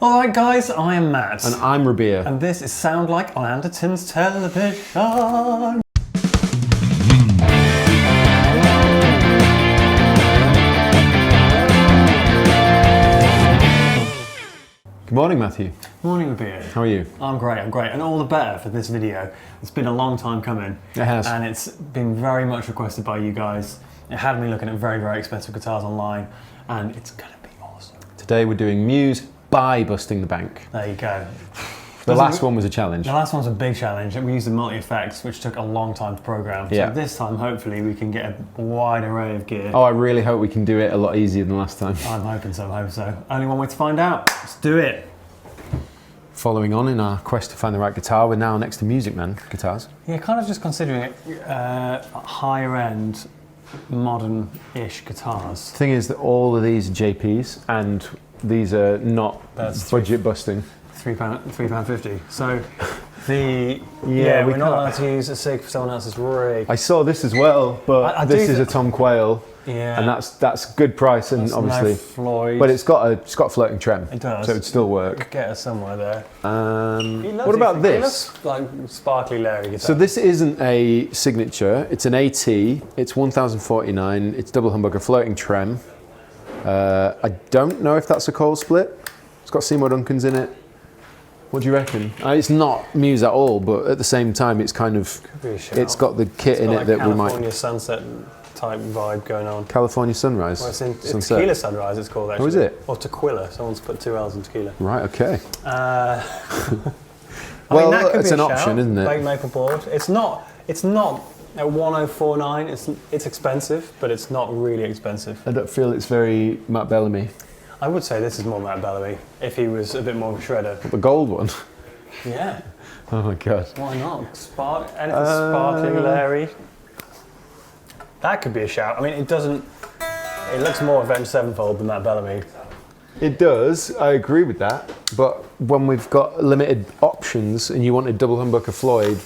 Alright guys, I am Matt. And I'm Rabea. And this is Sound Like on Andertons Television. Good morning, Matthew. Morning, Rabea. How are you? I'm great, and all the better for this video. It's been a long time coming. It has. And it's been very much requested by you guys. It had me looking at very, very expensive guitars online, and it's gonna be awesome. Today we're doing Muse by Busting the Bank. There you go. The last one was a challenge. The last one was a big challenge. We used the multi-effects, which took a long time to program. Yeah. So this time, hopefully, we can get a wide array of gear. Oh, I really hope we can do it a lot easier than last time. I'm hoping so, I hope so. Only one way to find out. Let's do it. Following on in our quest to find the right guitar, we're now next to Music Man guitars. Yeah, kind of just considering it higher end, modern-ish guitars. The thing is that all of these are JPs and these are not budget busting. £3.50. So the Yeah, we're not allowed to use a SIG for someone else's rig. I saw this as well, but this is a Tom Quayle. Yeah, and that's good price, and obviously, no Floyd. but it's got a floating trem. It does. So it'd still work. Get us somewhere there. What about this? Like sparkly Larry guitar. So this isn't a signature. It's an AT. It's 1049. It's double humbucker floating trem. I don't know if that's a coil split. It's got Seymour Duncans in it. What do you reckon? It's not Muse at all, but at the same time, it's kind of. It's got the kit in it like that we might. California sunset type vibe going on. California sunrise. Well, it's Tequila Sunrise. It's called actually. Oh, is it? Or Tequila. Someone's put 2 L's in Tequila. Right. Okay. I Well, mean, that could it's be an a option, shout. isn't it? Baked maple board. It's not at 1049. It's expensive, but it's not really expensive. I don't feel it's very Matt Bellamy. I would say this is more Matt Bellamy if he was a bit more of a shredder. The gold one. Yeah. Oh my god. Why not? Anything sparkly, Larry. That could be a shout. I mean, it doesn't. It looks more Avenged Sevenfold than Matt Bellamy. It does. I agree with that. But when we've got limited options and you wanted double humbucker Floyd,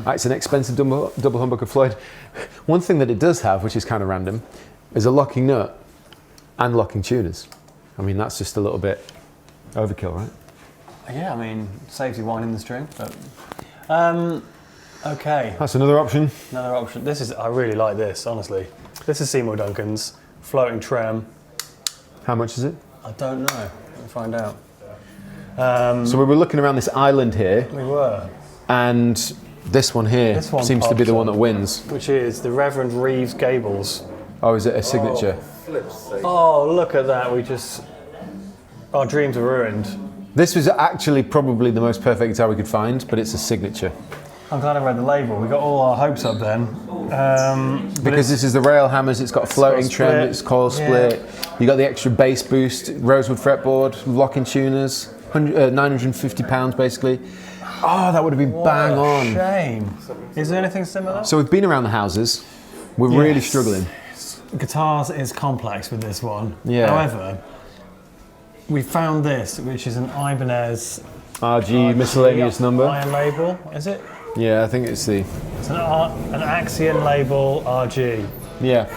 it's an expensive double humbucker Floyd. One thing that it does have, which is kind of random, is a locking nut and locking tuners. I mean, that's just a little bit overkill, right? Yeah, I mean, saves you winding the string, but okay. That's another option. Another option. I really like this, honestly. This is Seymour Duncan's floating trem. How much is it? I don't know. We'll find out. So we were looking around this island here. We were. And this one here seems to be the one that wins. Which is the Reverend Reeves Gables. Oh, is it a signature? Oh, look at that. Our dreams are ruined. This was actually probably the most perfect guitar we could find, but it's a signature. I'm glad I read the label. We got all our hopes up then. Because this is the rail hammers, it's got a floating trim, it's coil split. Yeah. You got the extra bass boost, rosewood fretboard, locking tuners, £950 basically. Oh, that would have been bang on. Shame. Is there anything similar? So we've been around the houses. We're really struggling. Guitars is complex with this one. Yeah. However, we found this, which is an Ibanez RG miscellaneous number. Iron label, is it? Yeah, I think it's an Axion Label RG. Yeah.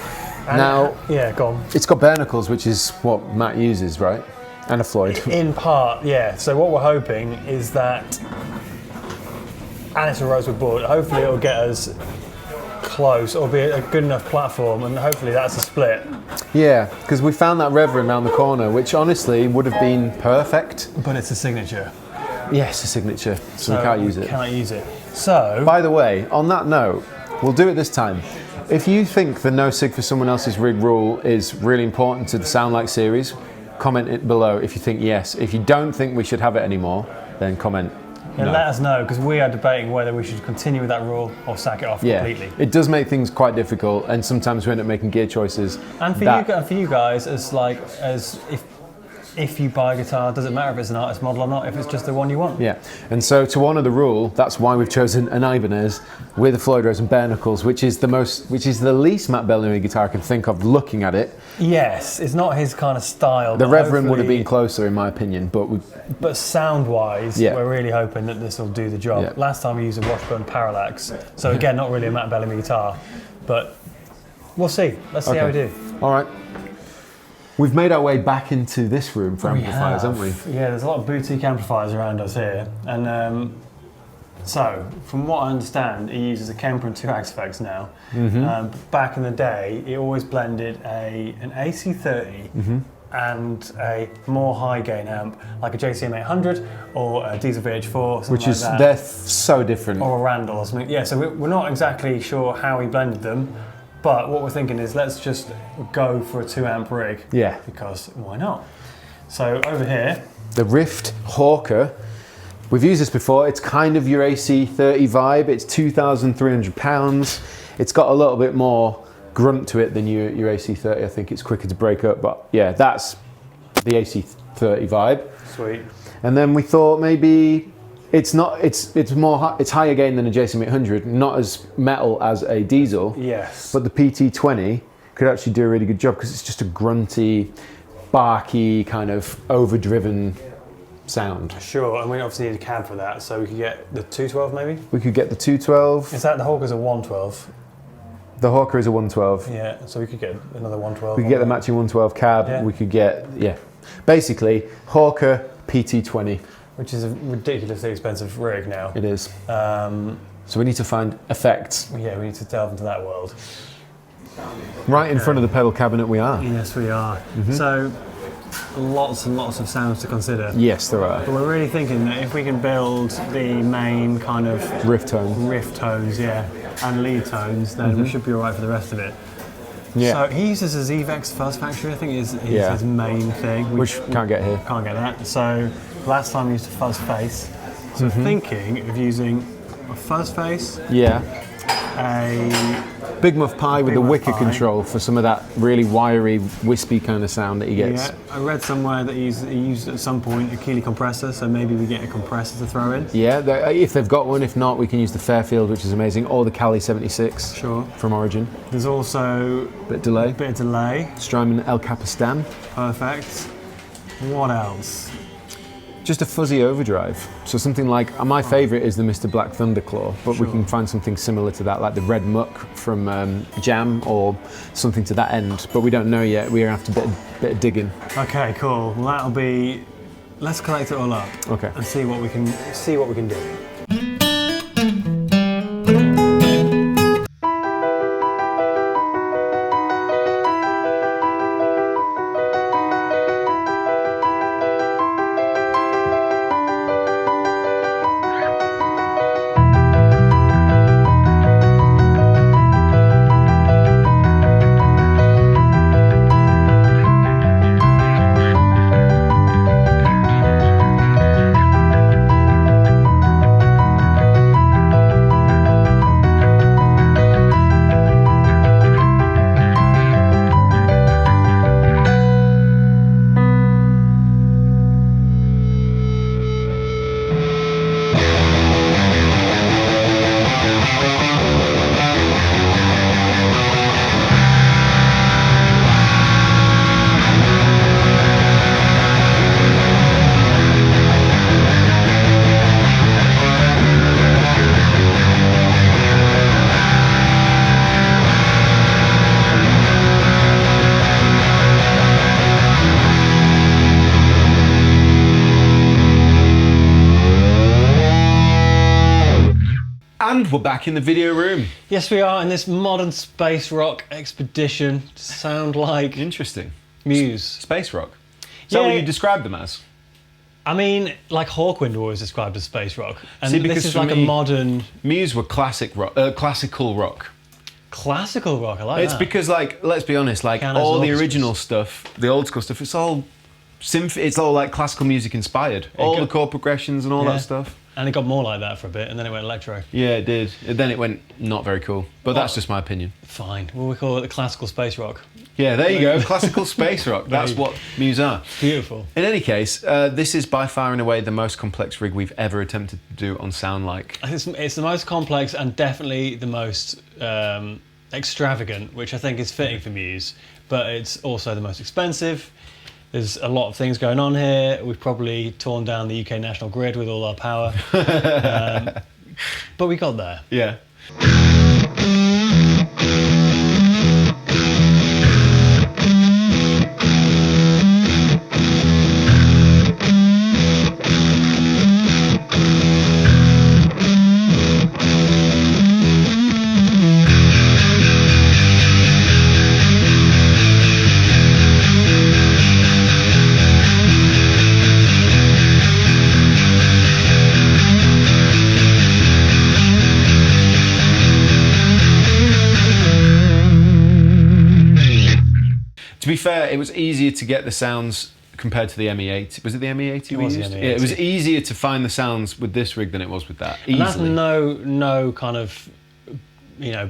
Yeah, go on. It's got barnacles, which is what Matt uses, right? And a Floyd. In part, yeah. So what we're hoping is that, and it's a rosewood board, hopefully it'll get us close, or be a good enough platform, and hopefully that's a split. Yeah, because we found that Reverend around the corner, which honestly would have been perfect. But it's a signature. Yes, a signature, so we can't use it. Cannot use it. So, by the way, on that note, we'll do it this time. If you think the no sig for someone else's rig rule is really important to the Sound Like series, comment it below if you think yes. If you don't think we should have it anymore, then comment yeah, no. Let us know, because we are debating whether we should continue with that rule or sack it off completely. It does make things quite difficult, and sometimes we end up making gear choices. And for you guys, as if you buy a guitar, does it matter if it's an artist model or not, if it's just the one you want? Yeah, and so to honour the rule, that's why we've chosen an Ibanez with a Floyd Rose and bare knuckles, which is the least Matt Bellamy guitar I can think of looking at it. Yes, it's not his kind of style. The Reverend would have been closer in my opinion, but sound-wise, we're really hoping that this will do the job. Yeah. Last time we used a Washburn Parallax, so again, not really a Matt Bellamy guitar, but we'll see. Let's see how we do. All right. We've made our way back into this room for amplifiers, haven't we? Yeah, there's a lot of boutique amplifiers around us here. And so, from what I understand, he uses a Kemper and 2 Axe effects now. Back in the day, he always blended an AC30 and a more high gain amp, like a JCM 800 or a Diesel VH4, something Which like is, that. they're so different. Or a Randall or something. Yeah, so we're not exactly sure how he blended them, but what we're thinking is let's just go for a 2 amp rig. Yeah. Because why not? So over here, The Rift Hawker. We've used this before. It's kind of your AC30 vibe. It's £2,300. It's got a little bit more grunt to it than your AC30. I think it's quicker to break up, but yeah, that's the AC30 vibe. sweet. And then we thought maybe it's higher gain than a JCM 800, not as metal as a diesel. Yes. But the PT20 could actually do a really good job because it's just a grunty, barky, kind of overdriven sound. Sure, and we obviously need a cab for that, so we could get the 212 maybe? We could get the 212. Is that the Hawker's a 112? The Hawker is a 112. Yeah, so we could get another 112. We could get the matching 112 cab. Yeah. We could get, basically Hawker PT20. Which is a ridiculously expensive rig now. It is. So So we need to find effects. yeah, we need to delve into that world. Right in front of the pedal cabinet we are. Yes, we are. So lots and lots of sounds to consider. Yes, there are. But we're really thinking that if we can build the main kind of Rift tone. riff tones, and lead tones, then we should be all right for the rest of it. Yeah. So he uses a Zevex Fuzz Factory, I think is Yeah. his main thing. Which can't get here. Can't get that. So last time we used a fuzz face. So thinking of using a fuzz face, Yeah. a Big Muff Pie with Big a Muff wicker Pie. control for some of that really wiry, wispy kind of sound that he gets. I read somewhere that he used at some point a Keeley compressor, so maybe we get a compressor to throw in. Yeah, if they've got one. If not, we can use the Fairfield, which is amazing, or the Cali 76 Sure. from Origin. There's also Bit delay. a bit of delay. Strymon El Capistan. Perfect. What else? Just a fuzzy overdrive. So something like, my favourite is the Mr. Black Thunderclaw, but we Sure. can find something similar to that, like the Red Muck from Jam, or something to that end. But we don't know yet. We're going to have to bit of digging. Okay, cool. Well, that'll be. Let's collect it all up Okay. and see what we can do. And we're back in the video room. Yes, we are in this modern space rock expedition. Sound like Interesting. Muse. Space rock. Is that Yeah. what you described them as? I mean, like Hawkwind always described as space rock, and See, because this is for like a me- modern Muse were classic rock, classical rock. classical rock. I like It's that. because, like, let's be honest, like Pianos all and the orchestras. original stuff, the old school stuff, it's all it's all like classical music inspired. All got- the chord progressions and all Yeah. that stuff. And it got more like that for a bit, and then it went electro. Yeah, it did. Then it went not very cool. But that's just my opinion. Fine. Well, we call it the classical space rock. Yeah, there you go. Classical space rock. That's There you what Muse are. Beautiful. In any case, this is by far and away the most complex rig we've ever attempted to do on Sound Like. It's the most complex and definitely the most extravagant, which I think is fitting for Muse, but it's also the most expensive. There's a lot of things going on here. We've probably torn down the UK national grid with all our power. But we got there. Yeah. fair, it was easier to get the sounds compared to the ME80. Was it the ME80 we was the used? ME80. Yeah, it was easier to find the sounds with this rig than it was with that. And that's Easily. no kind of,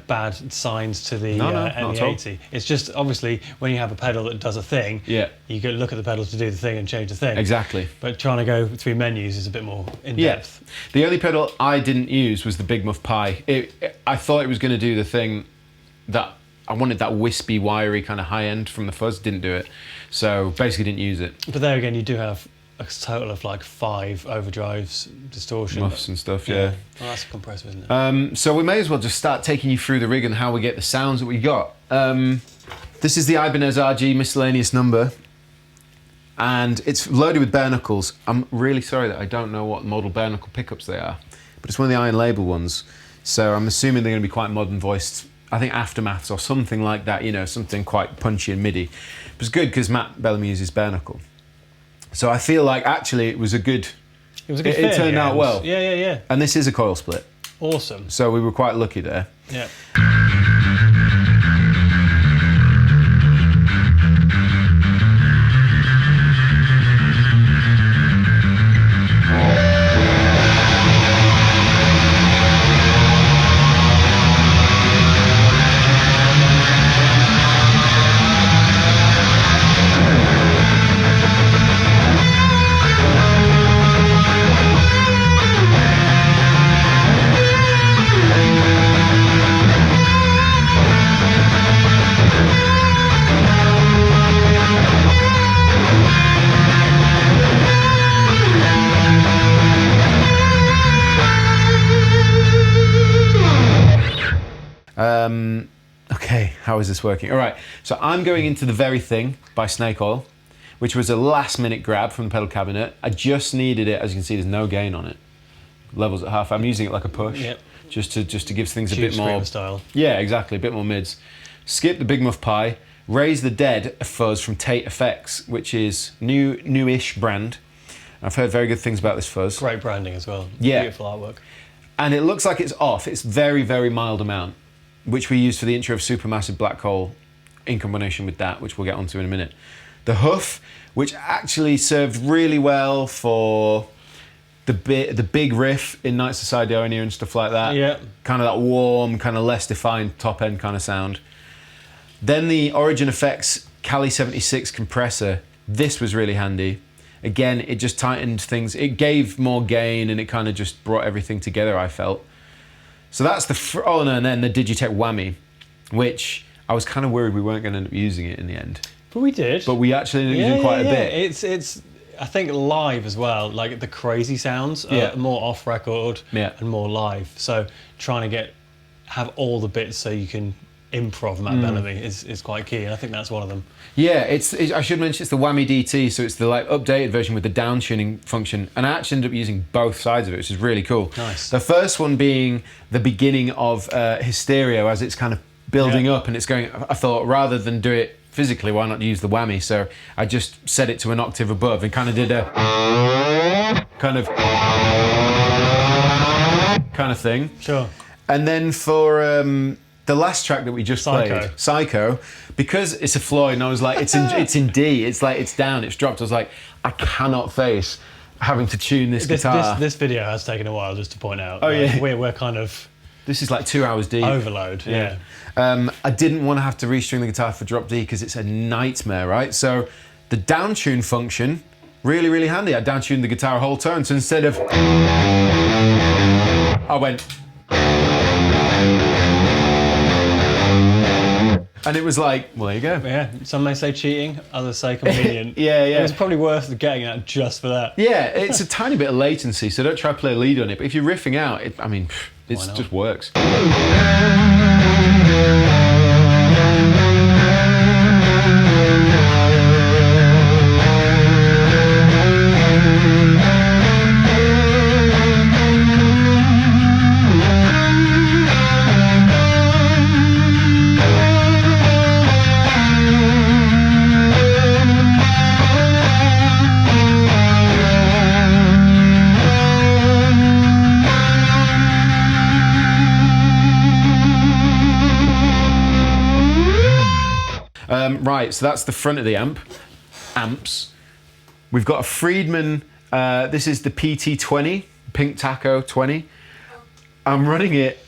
bad signs to the No, not at all. ME80. It's just obviously when you have a pedal that does a thing, Yeah. you go look at the pedal to do the thing and change the thing. Exactly. But trying to go through menus is a bit more in Yeah. depth. The only pedal I didn't use was the Big Muff Pi. I thought it was going to do the thing that I wanted, that wispy, wiry kind of high end from the fuzz. Didn't do it. So basically didn't use it. But there again, you do have a total of like 5 overdrives, distortion. Muffs and stuff, yeah. Well, that's a compressor, isn't it? So we may as well just start taking you through the rig and how we get the sounds that we got. This is the Ibanez RG miscellaneous number. And it's loaded with bare knuckles. I'm really sorry that I don't know what model bare knuckle pickups they are, but it's one of the Iron Label ones. So I'm assuming they're going to be quite modern voiced. I think Aftermaths or something like that, something quite punchy and MIDI. It was good because Matt Bellamy uses bare knuckle. So I feel like actually it was a good... It was a good It fit in turned the out end. well. Yeah. And this is a coil split. Awesome. So we were quite lucky there. Yeah. Okay, how is this working? All right, so I'm going into The Very Thing by Snake Oil, which was a last minute grab from the pedal cabinet. I just needed it. As you can see, there's no gain on it. Levels at half. I'm using it like a push, Yep. just to give things a Tube bit more screamer style. Yeah, exactly, a bit more mids. Skip the Big Muff Pi. Raise the Dead, a fuzz from Tate Effects, which is newish brand. I've heard very good things about this fuzz. Great branding as well. Yeah. Beautiful artwork. And it looks like it's off. It's very, very mild amount, which we used for the intro of Supermassive Black Hole in combination with that, which we'll get onto in a minute. The Huff, which actually served really well for the big riff in Nights of Sidonia and stuff like that. Yeah. Kind of that warm, kind of less defined top end kind of sound. Then the Origin Effects Cali 76 compressor. This was really handy. Again, it just tightened things. It gave more gain and it kind of just brought everything together, I felt. So that's and then the Digitech Whammy, which I was kind of worried we weren't going to end up using it in the end. But we did. But we actually ended up using quite a bit. It's I think live as well, like the crazy sounds are more off record and more live. So trying to have all the bits so you can improv Matt Bellamy is quite key, and I think that's one of them. Yeah, I should mention it's the Whammy DT, so it's the updated version with the down tuning function, and I actually ended up using both sides of it, which is really cool. Nice. The first one being the beginning of Hysteria, as it's kind of building up and it's going. I thought rather than do it physically, why not use the Whammy? So I just set it to an octave above and kind of did a kind of thing. Sure. And then for the last track that we just played, Psycho, because it's a Floyd, and I was like, it's in D, it's like it's down, it's dropped. I was like, I cannot face having to tune this guitar. This video has taken a while, just to point out. Oh yeah, we're kind of. This is like 2 hours deep. Overload. Yeah. I didn't want to have to restring the guitar for drop D because it's a nightmare, right? So the down tune function, really, really handy. I down tuned the guitar a whole tone, so instead of, I went. And it was like, well, there you go. Yeah, some may say cheating, others say convenient. Yeah. It was probably worth getting that just for that. Yeah, it's a tiny bit of latency, so don't try to play a lead on it. But if you're riffing out, it just works. Right, so that's the front of the amps. We've got a Friedman, this is the PT20, Pink Taco 20. I'm running it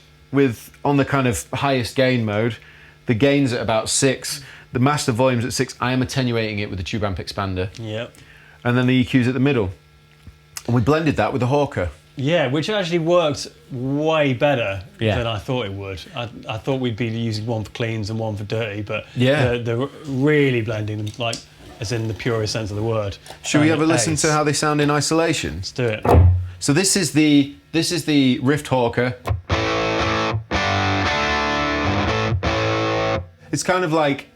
on the kind of highest gain mode. The gain's at about 6, the master volume's at 6. I am attenuating it with the tube amp expander. Yep. And then the EQ's at the middle. And we blended that with the Hawker. Yeah, which actually worked way better Yeah. than I thought it would. I thought we'd be using one for cleans and one for dirty, but Yeah. they're really blending them, like, as in the purest sense of the word. Should we have a And listen ace. to how they sound in isolation? Let's do it. So this is the Rift Hawker. It's kind of like,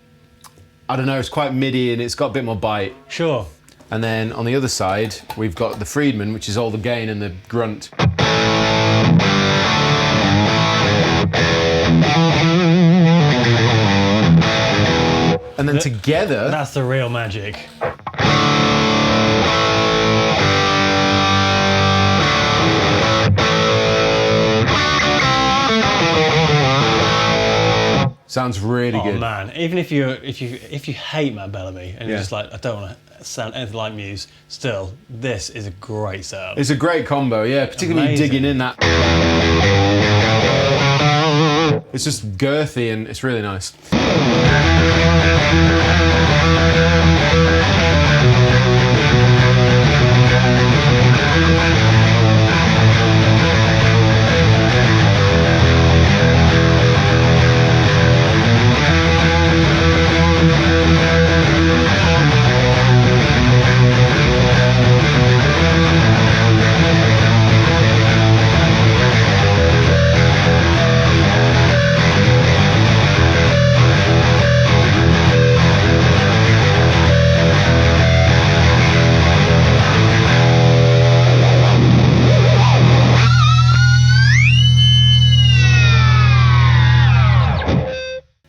I don't know, it's quite MIDI and it's got a bit more bite. Sure. And then on the other side, we've got the Friedman, which is all the gain and the grunt. And then together... That's the real magic. Sounds really good. Oh man, even if you hate Matt Bellamy and you're Yeah. just like, I don't want to sound anything like Muse, still, this is a great setup. It's a great combo, yeah, particularly Amazing. digging in that. It's just girthy and it's really nice.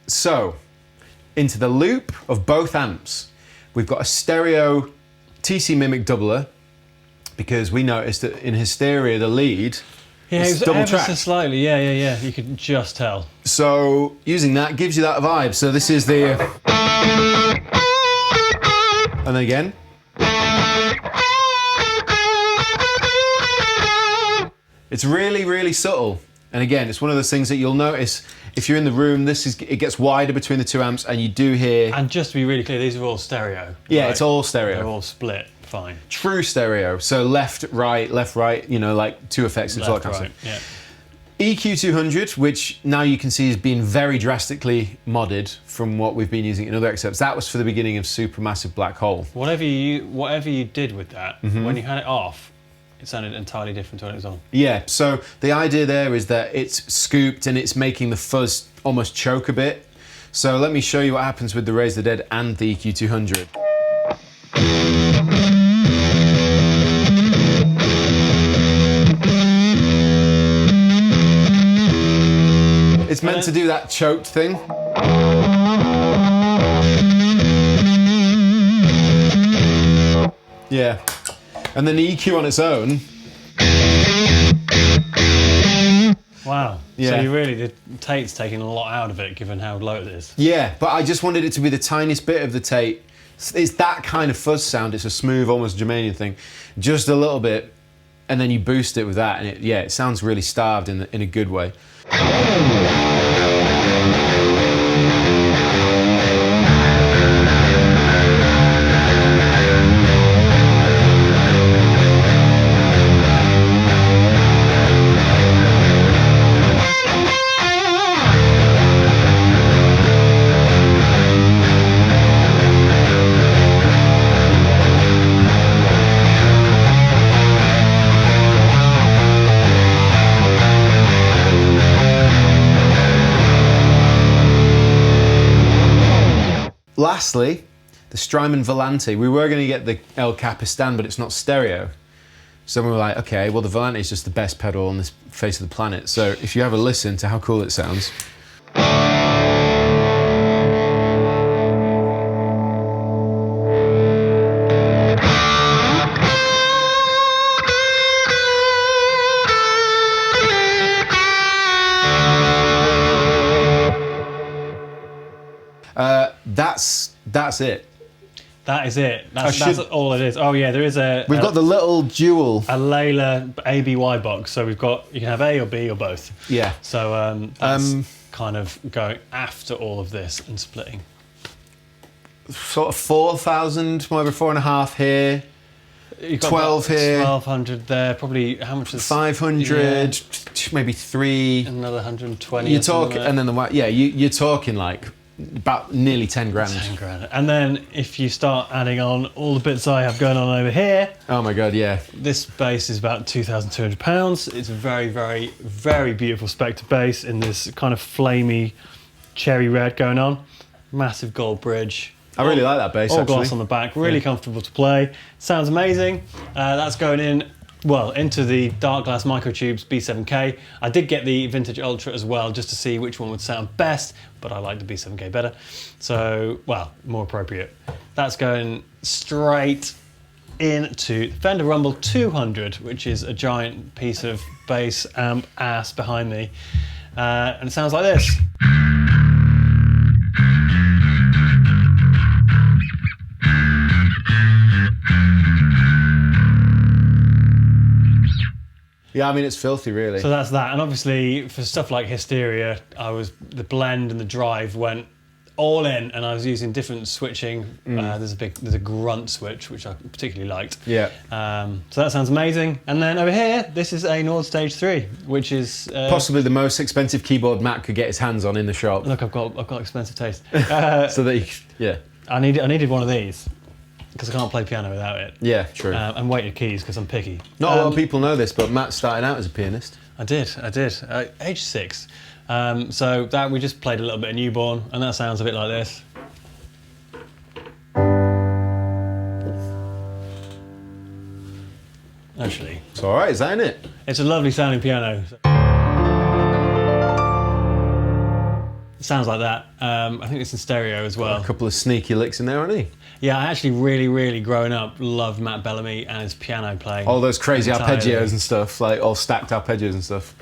So, into the loop of both amps, we've got a stereo TC Mimic doubler, because we noticed that in Hysteria, the lead is double ever so tracked. slightly, yeah. You could just tell. So, using that gives you that vibe. So this is the... And then again. It's really, really subtle. And again, it's one of those things that you'll notice if you're in the room. It gets wider between the two amps, and you do hear. And just to be really clear, these are all stereo. Yeah, right? it's all stereo. They're all split, fine. True stereo. So left, right, you know, like two effects, it's all that kind of right, stuff. yeah. EQ200, which now you can see has been very drastically modded from what we've been using in other excerpts. That was for the beginning of Supermassive Black Hole. Whatever you did with that, Mm-hmm. when you had it off, it sounded entirely different to when it was on. Yeah, so the idea there is that it's scooped and it's making the fuzz almost choke a bit. So let me show you what happens with the Raise the Dead and the EQ200. It's meant to do that choked thing. Yeah. And then the EQ on its own. Wow. Yeah. So you really did. Tate's taking a lot out of it, given how low it is. Yeah, but I just wanted it to be the tiniest bit of the Tate. It's that kind of fuzz sound. It's a smooth, almost Germanian thing. Just a little bit, and then you boost it with that, and it sounds really starved in a good way. Lastly, the Strymon Volante. We were going to get the El Capistan, but it's not stereo. So we were like, okay, well the Volante is just the best pedal on this face of the planet. So if you have a listen to how cool it sounds. that's it. That is it. That's all it is. Oh yeah, there is We've got the little dual. A Layla ABY box. So you can have A or B or both. Yeah. So that's kind of going after all of this and splitting. Sort of 4,000, maybe 4.5 here. You've got 12 here. 1,200 there. Probably how much is 500, maybe 3. Another 120. You're talking, and then you're talking like about nearly 10 grand. 10 grand. And then if you start adding on all the bits I have going on over here. Oh my god, yeah. This bass is about £2,200. It's a very, very, very beautiful Spectre bass in this kind of flamey cherry red going on. Massive gold bridge. I really like that bass, all actually. gloss on the back, really comfortable to play. Sounds amazing. That's going in, well, into the Dark Glass Microtubes B7K. I did get the Vintage Ultra as well, just to see which one would sound best, but I like the B7K better. So, well, more appropriate. That's going straight into Fender Rumble 200, which is a giant piece of bass amp ass behind me. And it sounds like this. Yeah, I mean, it's filthy, really. So that's that. And obviously, for stuff like Hysteria, the blend and the drive went all in, and I was using different switching. There's a grunt switch, which I particularly liked. Yeah. So that sounds amazing. And then over here, this is a Nord Stage 3, which is... possibly the most expensive keyboard Matt could get his hands on in the shop. Look, I've got expensive taste. So that yeah. I needed one of these, because I can't play piano without it. Yeah, true. And weighted keys, because I'm picky. Not a lot of people know this, but Matt started out as a pianist. I did. Age 6. So that we just played a little bit of Newborn, and that sounds a bit like this. Actually, It's all right, is that in it? it's a lovely sounding piano. It sounds like that. I think it's in stereo as well. A couple of sneaky licks in there, aren't he? Yeah, I actually really growing up loved Matt Bellamy and his piano playing. All those crazy entirely. arpeggios and stuff, like all stacked arpeggios and stuff.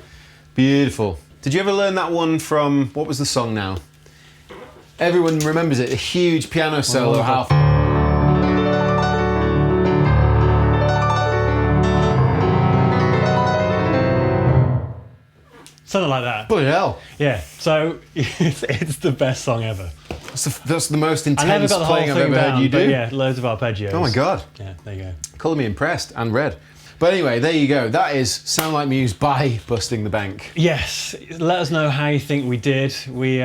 Beautiful. Did you ever learn that one from, what was the song now? Everyone remembers it, a huge piano solo. Something like that. Bloody hell. Yeah, so it's the best song ever. That's the most I never intense got the whole playing I've thing ever down, heard you but do. yeah, loads of arpeggios. Oh my god. Yeah, there you go. Calling me impressed and read. But anyway, there you go. That is Sound Like Muse by Busting the Bank. Yes, let us know how you think we did. We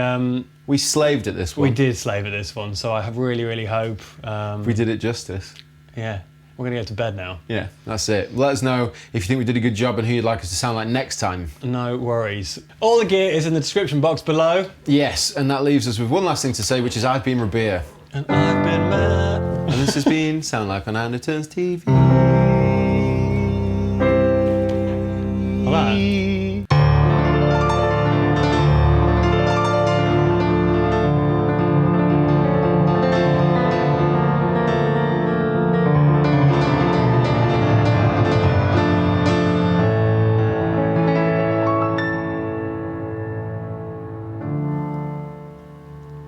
slaved at this one. We did slave at this one, so I really hope. We did it justice. Yeah, we're gonna go to bed now. Yeah, that's it. Let us know if you think we did a good job and who you'd like us to sound like next time. No worries. All the gear is in the description box below. Yes, and that leaves us with one last thing to say, which is I've been Rabea. And I've been Matt. And this has been Sound Like on Andertons TV. Like that.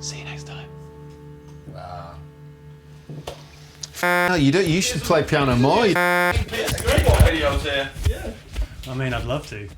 See you next time. You should play piano more. Videos here. Yeah. I mean, I'd love to.